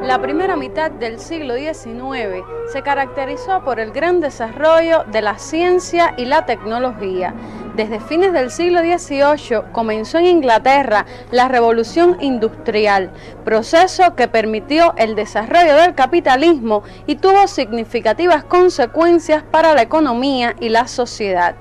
La primera mitad del siglo XIX se caracterizó por el gran desarrollo de la ciencia y la tecnología. Desde fines del siglo XVIII comenzó en Inglaterra la Revolución Industrial, proceso que permitió el desarrollo del capitalismo y tuvo significativas consecuencias para la economía y la sociedad.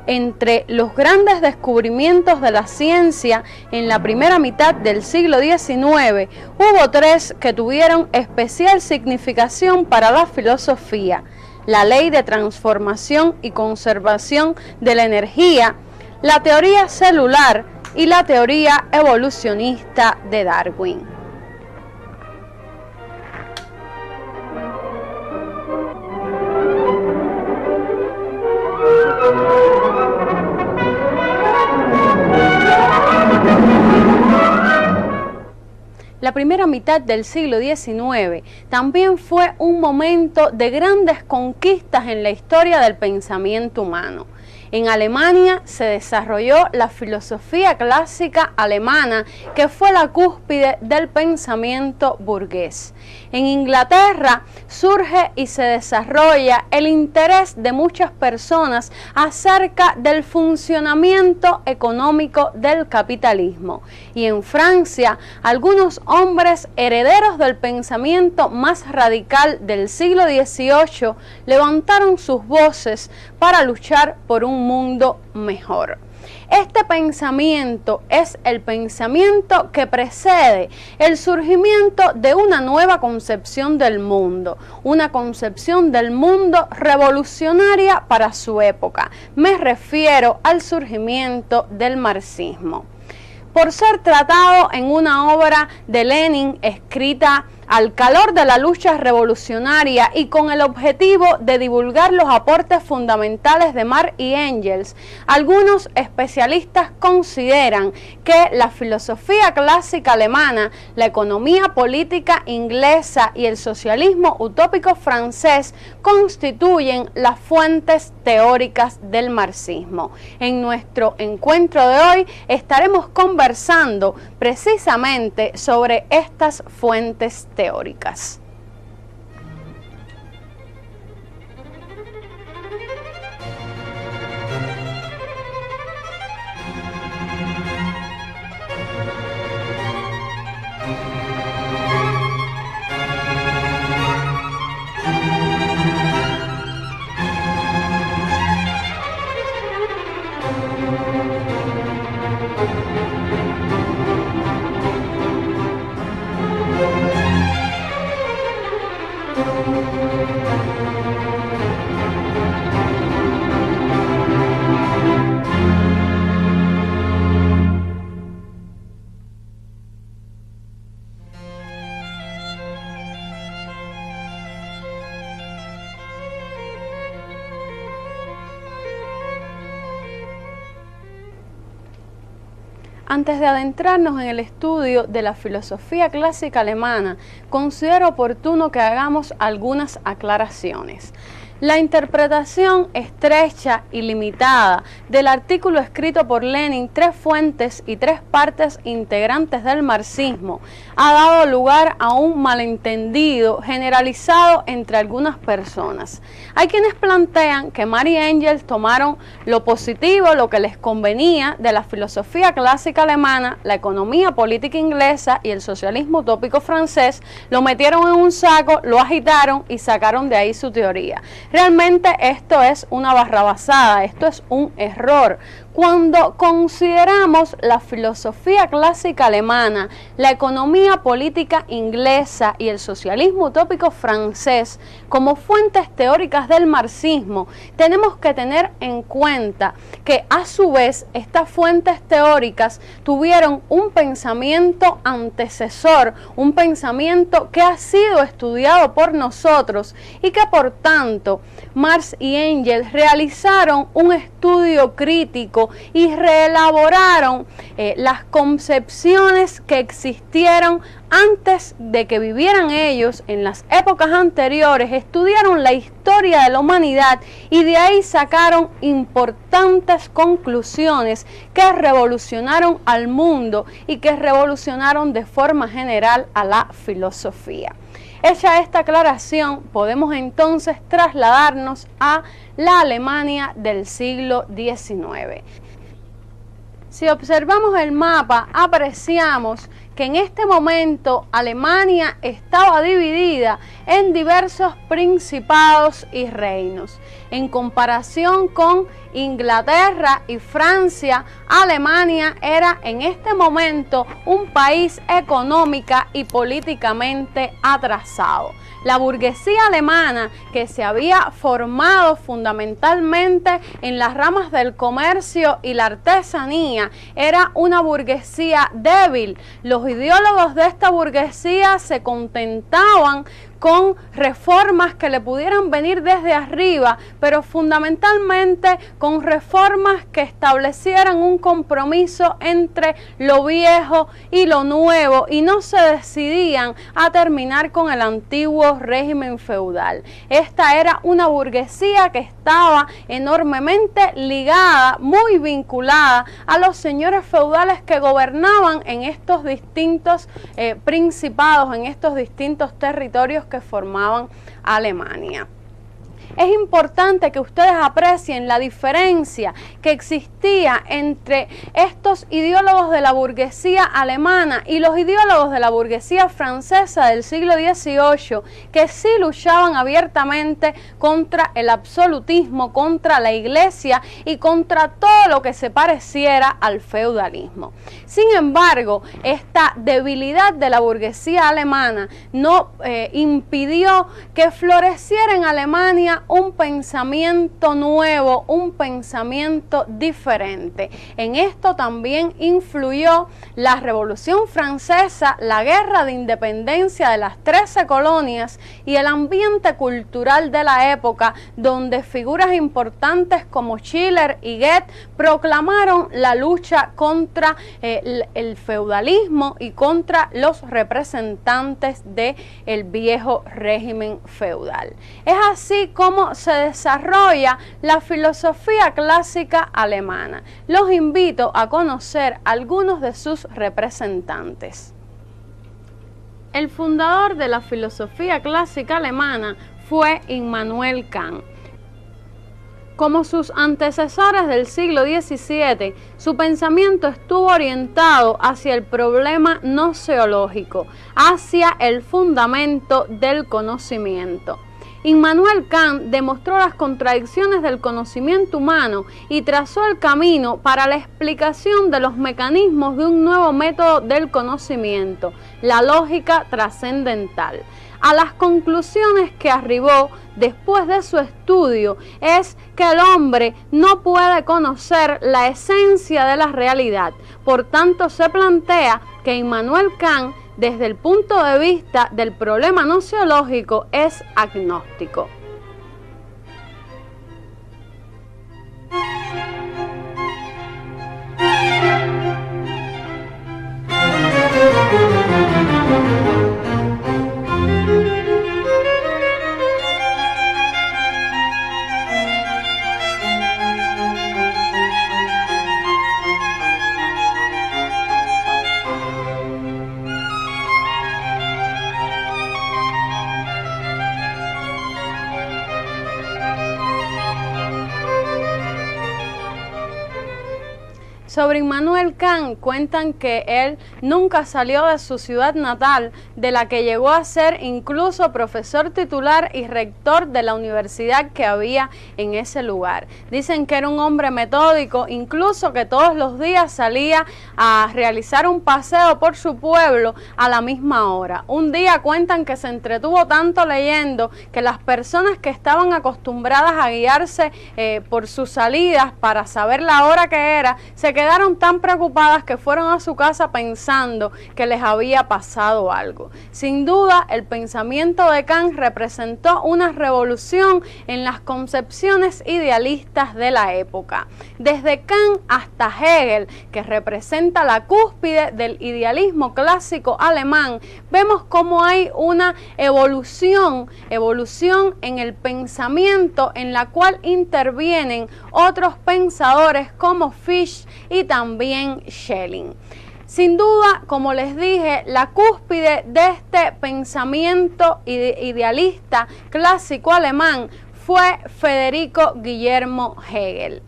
Entre los grandes descubrimientos de la ciencia en la primera mitad del siglo XIX, hubo tres que tuvieron especial significación para la filosofía: la ley de transformación y conservación de la energía, la teoría celular y la teoría evolucionista de Darwin. La primera mitad del siglo XIX también fue un momento de grandes conquistas en la historia del pensamiento humano. En Alemania se desarrolló la filosofía clásica alemana, que fue la cúspide del pensamiento burgués. En Inglaterra surge y se desarrolla el interés de muchas personas acerca del funcionamiento económico del capitalismo. Y en Francia, algunos hombres herederos del pensamiento más radical del siglo XVIII levantaron sus voces para luchar por un mundo mejor. Este pensamiento es el pensamiento que precede el surgimiento de una nueva concepción del mundo, una concepción del mundo revolucionaria para su época. Me refiero al surgimiento del marxismo. Por ser tratado en una obra de Lenin escrita al calor de la lucha revolucionaria y con el objetivo de divulgar los aportes fundamentales de Marx y Engels, algunos especialistas consideran que la filosofía clásica alemana, la economía política inglesa y el socialismo utópico francés constituyen las fuentes teóricas del marxismo. En nuestro encuentro de hoy estaremos conversando precisamente sobre estas fuentes teóricas. Antes de adentrarnos en el estudio de la filosofía clásica alemana, considero oportuno que hagamos algunas aclaraciones. La interpretación estrecha y limitada del artículo escrito por Lenin, Tres fuentes y tres partes integrantes del marxismo, ha dado lugar a un malentendido generalizado entre algunas personas. Hay quienes plantean que Marx y Engels tomaron lo positivo, lo que les convenía de la filosofía clásica alemana, la economía política inglesa y el socialismo utópico francés, lo metieron en un saco, lo agitaron y sacaron de ahí su teoría. Realmente esto es una barrabasada, esto es un error. Cuando consideramos la filosofía clásica alemana, la economía política inglesa y el socialismo utópico francés como fuentes teóricas del marxismo, tenemos que tener en cuenta que a su vez estas fuentes teóricas tuvieron un pensamiento antecesor, un pensamiento que ha sido estudiado por nosotros y que por tanto Marx y Engels realizaron un estudio crítico nuevo y reelaboraron las concepciones que existieron antes de que vivieran ellos en las épocas anteriores, estudiaron la historia de la humanidad y de ahí sacaron importantes conclusiones que revolucionaron al mundo y que revolucionaron de forma general a la filosofía. Hecha esta aclaración, podemos entonces trasladarnos a la Alemania del siglo XIX. Si observamos el mapa, apreciamos que en este momento Alemania estaba dividida en diversos principados y reinos. En comparación con Inglaterra y Francia, Alemania era en este momento un país económica y políticamente atrasado. La burguesía alemana, que se había formado fundamentalmente en las ramas del comercio y la artesanía, era una burguesía débil. Los ideólogos de esta burguesía se contentaban con reformas que le pudieran venir desde arriba, pero fundamentalmente con reformas que establecieran un compromiso entre lo viejo y lo nuevo y no se decidían a terminar con el antiguo régimen feudal. Esta era una burguesía que estaba enormemente ligada, muy vinculada a los señores feudales que gobernaban en estos distintos principados, en estos distintos territorios que formaban Alemania. Es importante que ustedes aprecien la diferencia que existía entre estos ideólogos de la burguesía alemana y los ideólogos de la burguesía francesa del siglo XVIII, que sí luchaban abiertamente contra el absolutismo, contra la iglesia y contra todo lo que se pareciera al feudalismo. Sin embargo, esta debilidad de la burguesía alemana no impidió que floreciera en Alemania un pensamiento nuevo, un pensamiento diferente. En esto también influyó la Revolución Francesa, la guerra de independencia de las 13 colonias y el ambiente cultural de la época, donde figuras importantes como Schiller y Goethe proclamaron la lucha contra el feudalismo y contra los representantes del viejo régimen feudal. Es así como se desarrolla la filosofía clásica alemana. Los invito a conocer algunos de sus representantes. El fundador de la filosofía clásica alemana fue Immanuel Kant. Como sus antecesores del siglo XVII, su pensamiento estuvo orientado hacia el problema noseológico, hacia el fundamento del conocimiento. Immanuel Kant demostró las contradicciones del conocimiento humano y trazó el camino para la explicación de los mecanismos de un nuevo método del conocimiento, la lógica trascendental. A las conclusiones que arribó después de su estudio es que el hombre no puede conocer la esencia de la realidad. Por tanto, se plantea que Immanuel Kant, desde el punto de vista del problema noseológico, es agnóstico. Sobre Immanuel Kant cuentan que él nunca salió de su ciudad natal, de la que llegó a ser incluso profesor titular y rector de la universidad que había en ese lugar. Dicen que era un hombre metódico, incluso que todos los días salía a realizar un paseo por su pueblo a la misma hora. Un día cuentan que se entretuvo tanto leyendo que las personas que estaban acostumbradas a guiarse por sus salidas para saber la hora que era, se quedaron quedaron tan preocupadas que fueron a su casa pensando que les había pasado algo. Sin duda, el pensamiento de Kant representó una revolución en las concepciones idealistas de la época. Desde Kant hasta Hegel, que representa la cúspide del idealismo clásico alemán, vemos cómo hay una evolución en el pensamiento en la cual intervienen otros pensadores como Fichte y también Schelling. Sin duda, como les dije, la cúspide de este pensamiento idealista clásico alemán fue Federico Guillermo Hegel.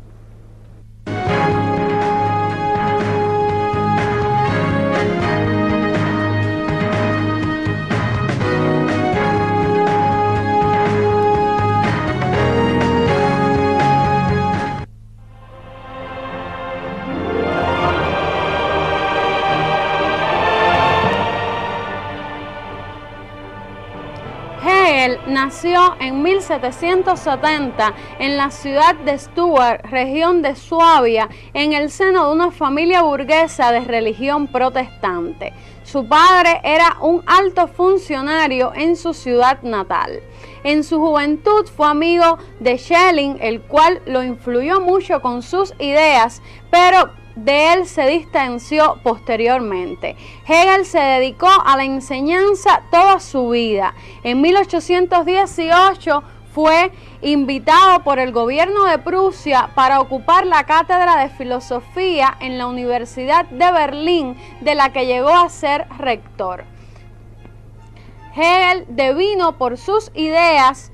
Hegel nació en 1770 en la ciudad de Stuttgart, región de Suabia, en el seno de una familia burguesa de religión protestante. Su padre era un alto funcionario en su ciudad natal. En su juventud fue amigo de Schelling, el cual lo influyó mucho con sus ideas, pero de él se distanció posteriormente. Hegel se dedicó a la enseñanza toda su vida. En 1818 fue invitado por el gobierno de Prusia para ocupar la cátedra de filosofía en la Universidad de Berlín, de la que llegó a ser rector. Hegel devino por sus ideas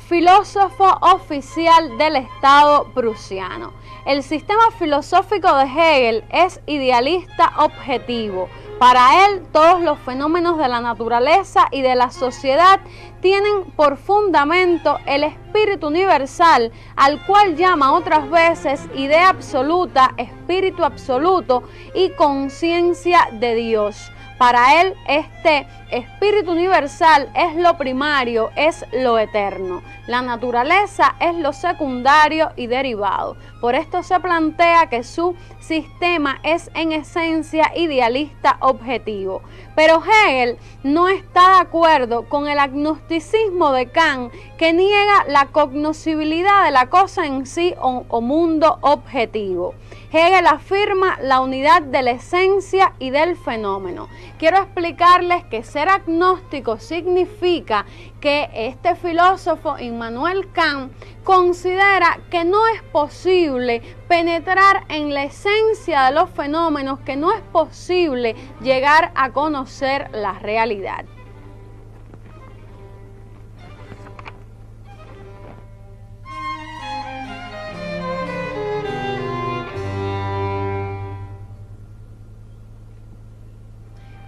filósofo oficial del Estado prusiano. El sistema filosófico de Hegel es idealista objetivo. Para él, todos los fenómenos de la naturaleza y de la sociedad tienen por fundamento el espíritu universal, al cual llama otras veces idea absoluta, espíritu absoluto y conciencia de Dios. Para él, este espíritu universal es lo primario, es lo eterno. La naturaleza es lo secundario y derivado. Por esto se plantea que su sistema es en esencia idealista objetivo. Pero Hegel no está de acuerdo con el agnosticismo de Kant, que niega la cognoscibilidad de la cosa en sí o mundo objetivo. Hegel afirma la unidad de la esencia y del fenómeno. Quiero explicarles que ser agnóstico significa que este filósofo Immanuel Kant considera que no es posible penetrar en la esencia de los fenómenos, que no es posible llegar a conocer la realidad.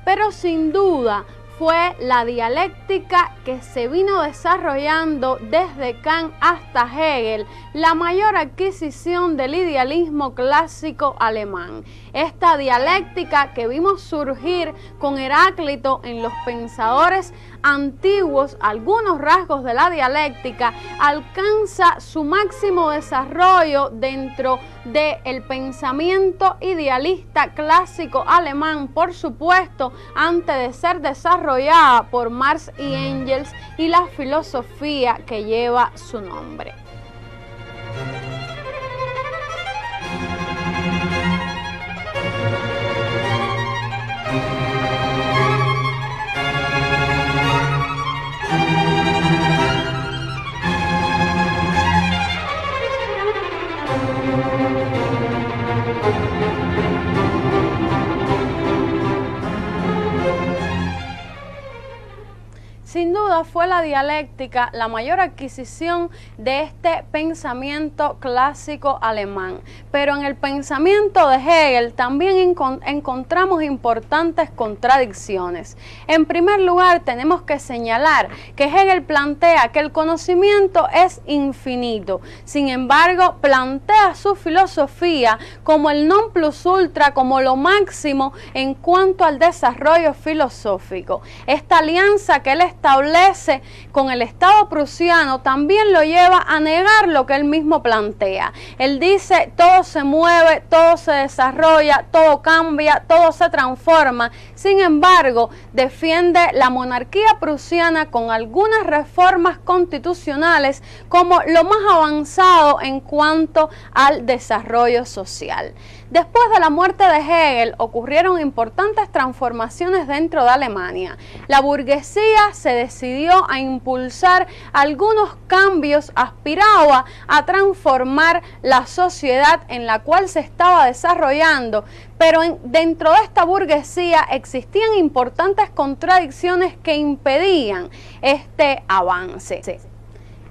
Pero sin duda fue la dialéctica que se vino desarrollando desde Kant hasta Hegel la mayor adquisición del idealismo clásico alemán. Esta dialéctica que vimos surgir con Heráclito en los pensadores antiguos, algunos rasgos de la dialéctica, alcanza su máximo desarrollo dentro del pensamiento idealista clásico alemán, por supuesto, antes de ser desarrollada por Marx y Engels y la filosofía que lleva su nombre. Sin duda fue la dialéctica la mayor adquisición de este pensamiento clásico alemán, pero en el pensamiento de Hegel también encontramos importantes contradicciones. En primer lugar, tenemos que señalar que Hegel plantea que el conocimiento es infinito, sin embargo plantea su filosofía como el non plus ultra, como lo máximo en cuanto al desarrollo filosófico. Esta alianza que él establece aparece con el Estado prusiano también lo lleva a negar lo que él mismo plantea. Él dice, todo se mueve, todo se desarrolla, todo cambia, todo se transforma. Sin embargo, defiende la monarquía prusiana con algunas reformas constitucionales como lo más avanzado en cuanto al desarrollo social. Después de la muerte de Hegel ocurrieron importantes transformaciones dentro de Alemania. La burguesía se decidió a impulsar algunos cambios, aspiraba a transformar la sociedad en la cual se estaba desarrollando, pero dentro de esta burguesía existían importantes contradicciones que impedían este avance.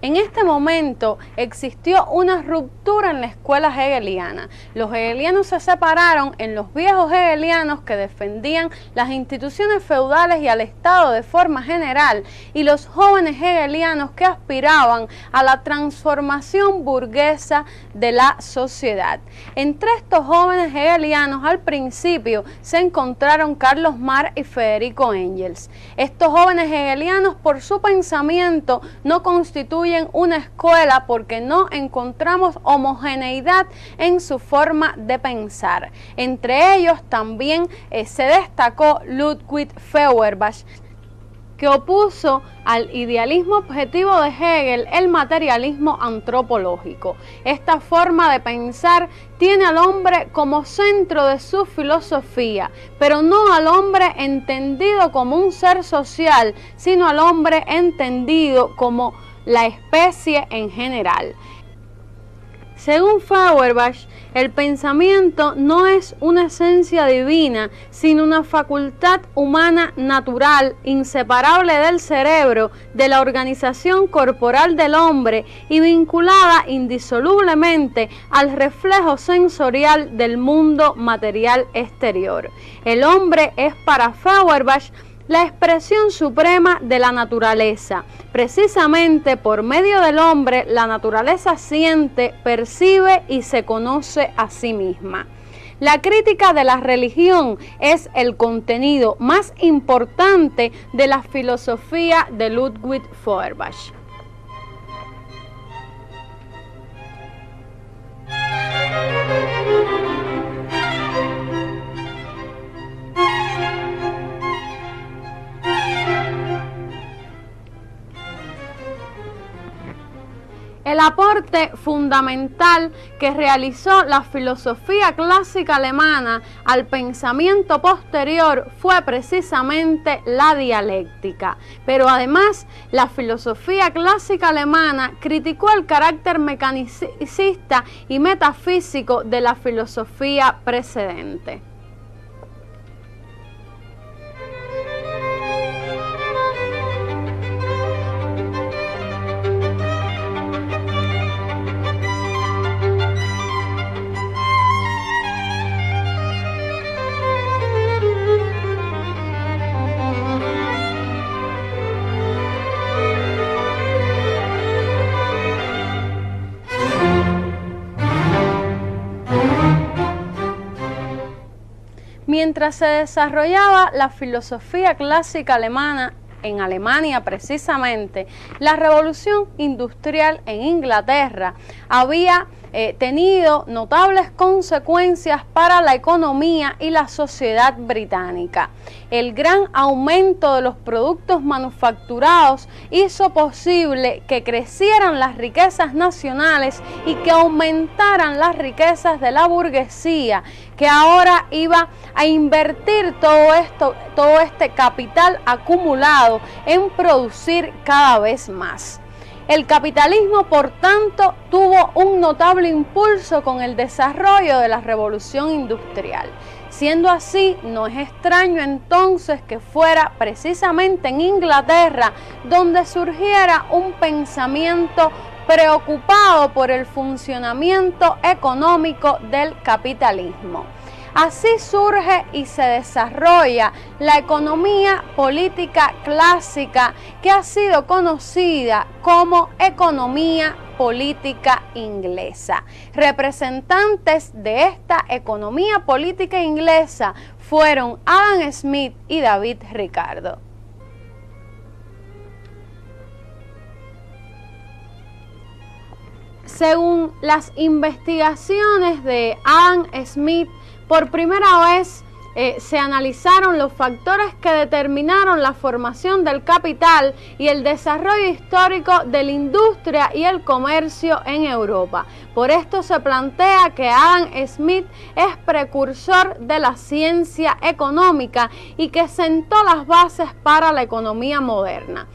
En este momento existió una ruptura en la escuela hegeliana. Los hegelianos se separaron en los viejos hegelianos que defendían las instituciones feudales y al Estado de forma general, y los jóvenes hegelianos que aspiraban a la transformación burguesa de la sociedad. Entre estos jóvenes hegelianos al principio se encontraron Carlos Marx y Federico Engels. Estos jóvenes hegelianos por su pensamiento no constituyen una escuela porque no encontramos homogeneidad en su forma de pensar. Entre ellos también se destacó Ludwig Feuerbach, que opuso al idealismo objetivo de Hegel el materialismo antropológico. Esta forma de pensar tiene al hombre como centro de su filosofía, pero no al hombre entendido como un ser social, sino al hombre entendido como la especie en general. Según Feuerbach, el pensamiento no es una esencia divina, sino una facultad humana natural, inseparable del cerebro, de la organización corporal del hombre y vinculada indisolublemente al reflejo sensorial del mundo material exterior. El hombre es para Feuerbach la expresión suprema de la naturaleza. Precisamente por medio del hombre, la naturaleza siente, percibe y se conoce a sí misma. La crítica de la religión es el contenido más importante de la filosofía de Ludwig Feuerbach. El aporte fundamental que realizó la filosofía clásica alemana al pensamiento posterior fue precisamente la dialéctica. Pero además, la filosofía clásica alemana criticó el carácter mecanicista y metafísico de la filosofía precedente. Mientras se desarrollaba la filosofía clásica alemana en Alemania precisamente, la revolución industrial en Inglaterra había tenido notables consecuencias para la economía y la sociedad británica. El gran aumento de los productos manufacturados hizo posible que crecieran las riquezas nacionales y que aumentaran las riquezas de la burguesía, que ahora iba a invertir todo este capital acumulado en producir cada vez más. El capitalismo, por tanto, tuvo un notable impulso con el desarrollo de la revolución industrial. Siendo así, no es extraño entonces que fuera precisamente en Inglaterra donde surgiera un pensamiento preocupado por el funcionamiento económico del capitalismo. Así surge y se desarrolla la economía política clásica, que ha sido conocida como economía política inglesa. Representantes de esta economía política inglesa fueron Adam Smith y David Ricardo. Según las investigaciones de Adam Smith, por primera vez se analizaron los factores que determinaron la formación del capital y el desarrollo histórico de la industria y el comercio en Europa. Por esto se plantea que Adam Smith es precursor de la ciencia económica y que sentó las bases para la economía moderna.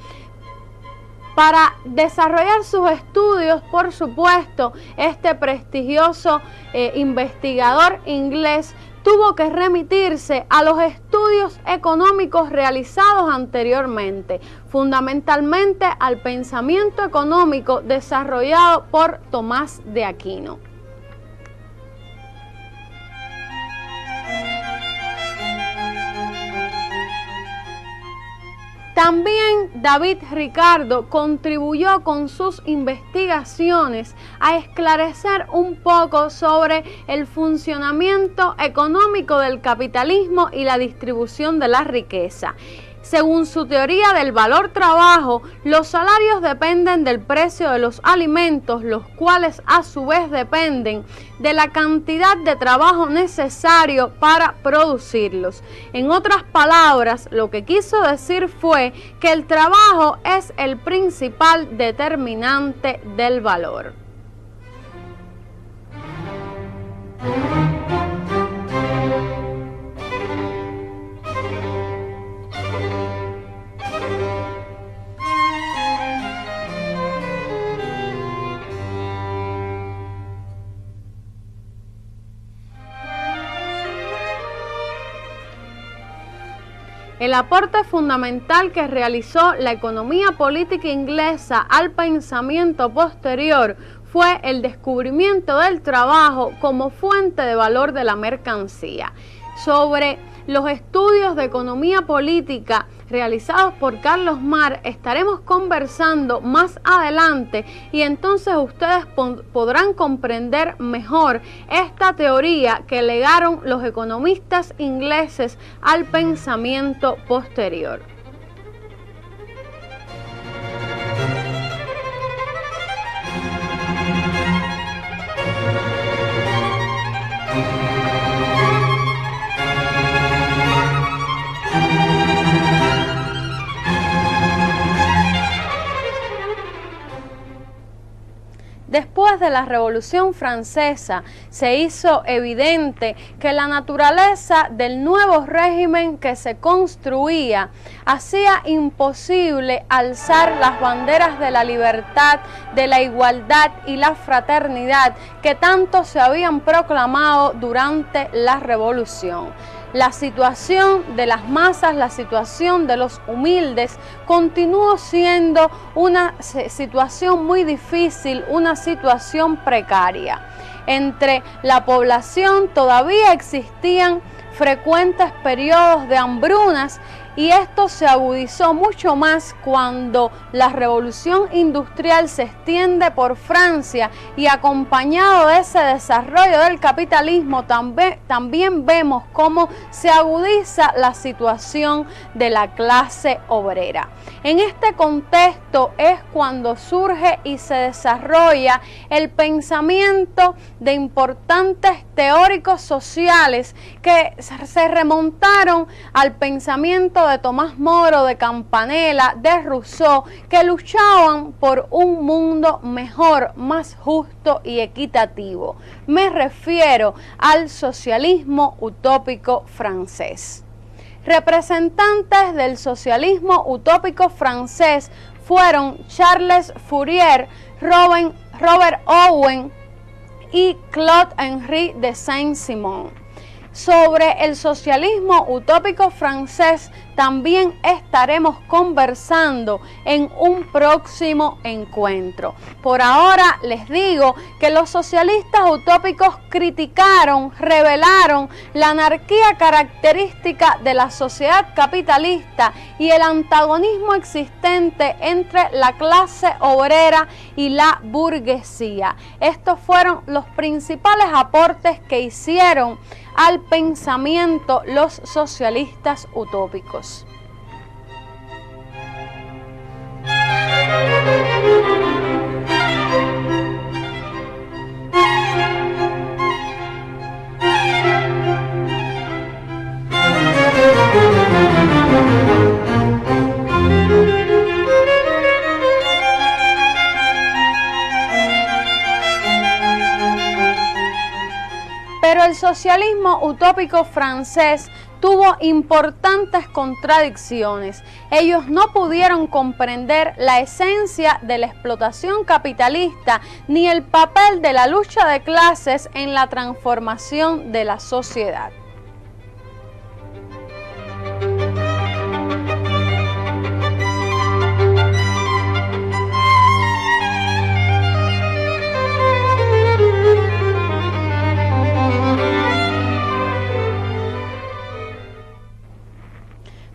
Para desarrollar sus estudios, por supuesto, este prestigioso investigador inglés tuvo que remitirse a los estudios económicos realizados anteriormente, fundamentalmente al pensamiento económico desarrollado por Tomás de Aquino. También David Ricardo contribuyó con sus investigaciones a esclarecer un poco sobre el funcionamiento económico del capitalismo y la distribución de la riqueza. Según su teoría del valor trabajo, los salarios dependen del precio de los alimentos, los cuales a su vez dependen de la cantidad de trabajo necesario para producirlos. En otras palabras, lo que quiso decir fue que el trabajo es el principal determinante del valor. El aporte fundamental que realizó la economía política inglesa al pensamiento posterior fue el descubrimiento del trabajo como fuente de valor de la mercancía. Sobre los estudios de economía política realizados por Carlos Marx estaremos conversando más adelante y entonces ustedes podrán comprender mejor esta teoría que legaron los economistas ingleses al pensamiento posterior. Después de la Revolución Francesa, se hizo evidente que la naturaleza del nuevo régimen que se construía hacía imposible alzar las banderas de la libertad, de la igualdad y la fraternidad que tanto se habían proclamado durante la Revolución. La situación de las masas, la situación de los humildes, continuó siendo una situación muy difícil, una situación precaria. Entre la población todavía existían frecuentes periodos de hambrunas y esto se agudizó mucho más cuando la revolución industrial se extiende por Francia y acompañado de ese desarrollo del capitalismo también vemos cómo se agudiza la situación de la clase obrera. En este contexto es cuando surge y se desarrolla el pensamiento de importantes teóricos sociales que se remontaron al pensamiento de Tomás Moro, de Campanella, de Rousseau, que luchaban por un mundo mejor, más justo y equitativo. Me refiero al socialismo utópico francés. Representantes del socialismo utópico francés fueron Charles Fourier, Robert Owen y Claude-Henri de Saint-Simon. Sobre el socialismo utópico francés también estaremos conversando en un próximo encuentro. Por ahora les digo que los socialistas utópicos criticaron, revelaron la anarquía característica de la sociedad capitalista y el antagonismo existente entre la clase obrera y la burguesía. Estos fueron los principales aportes que hicieron al pensamiento los socialistas utópicos. socialismo utópico francés tuvo importantes contradicciones. Ellos no pudieron comprender la esencia de la explotación capitalista ni el papel de la lucha de clases en la transformación de la sociedad.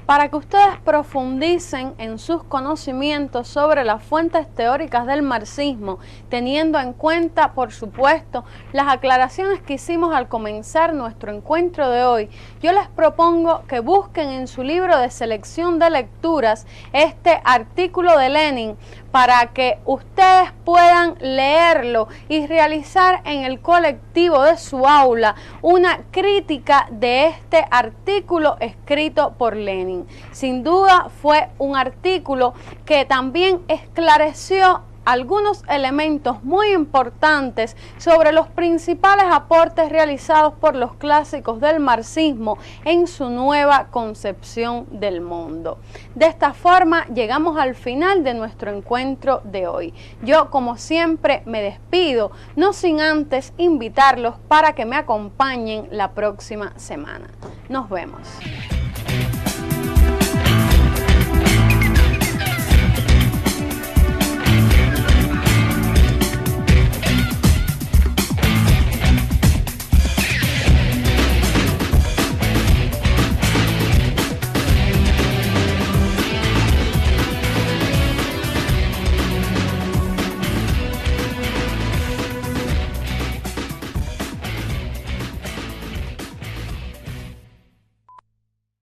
Para que ustedes profundicen en sus conocimientos sobre las fuentes teóricas del marxismo, teniendo en cuenta, por supuesto, las aclaraciones que hicimos al comenzar nuestro encuentro de hoy, yo les propongo que busquen en su libro de selección de lecturas este artículo de Lenin para que ustedes puedan leerlo y realizar en el colectivo de su aula una crítica de este artículo escrito por Lenin. Sin duda fue un artículo que también esclareció algunos elementos muy importantes sobre los principales aportes realizados por los clásicos del marxismo en su nueva concepción del mundo. De esta forma llegamos al final de nuestro encuentro de hoy. Yo, como siempre, me despido, no sin antes invitarlos para que me acompañen la próxima semana. Nos vemos.